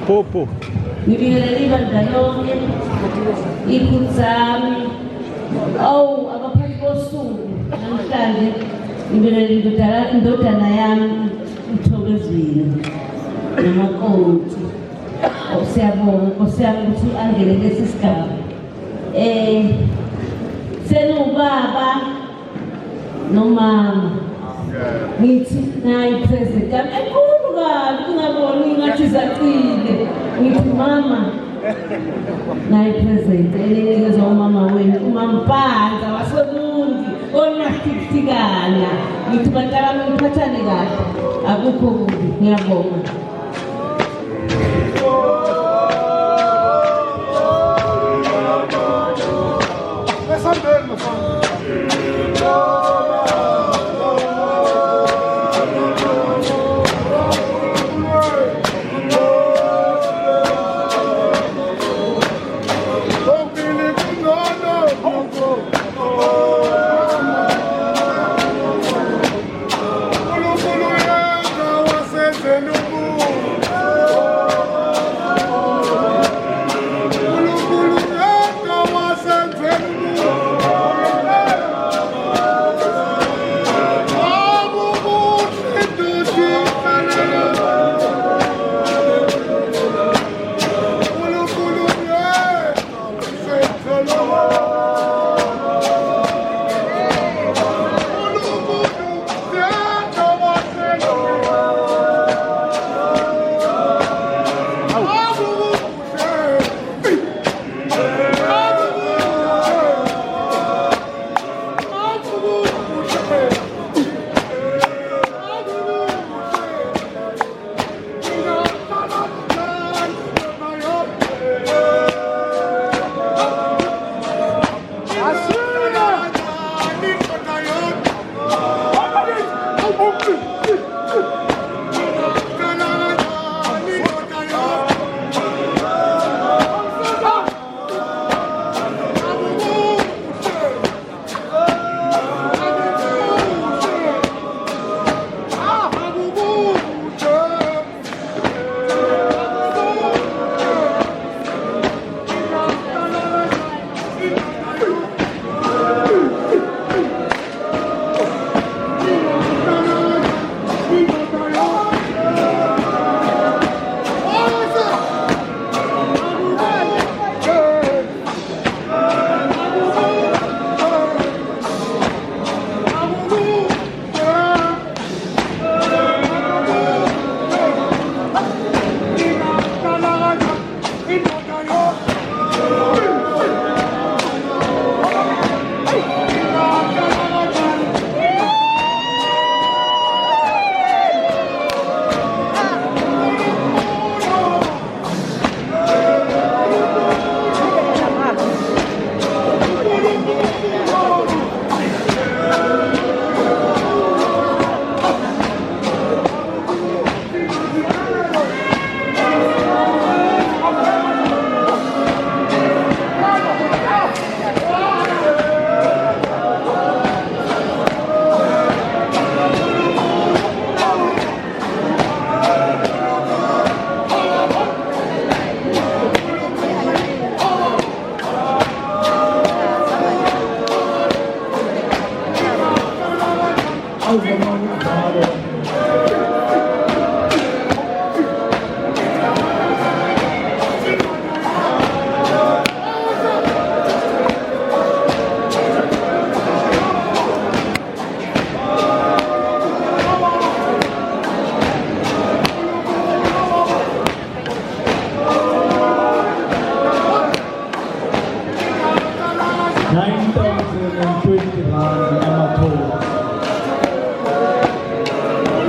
Popo. Ngibingelele ibandla lonke, ikhulu zami, abaphathi bosuku namhlanje ngibingelele indodana yami uThokozile nomakoti. Siyabonga Nkosi yami ukuthi angene lesi sigaba. Senubaba nomama ngithi nayi president yami enkulu kabi ungaboni ngathi zacile. Ngithi mama nayi president enikeza umama wenu uMampanza wasemundi onahtikana. Ngithi bantwana ngiphathane kahle akukho kubi. Ngiyabonga.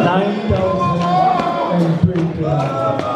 $9,020.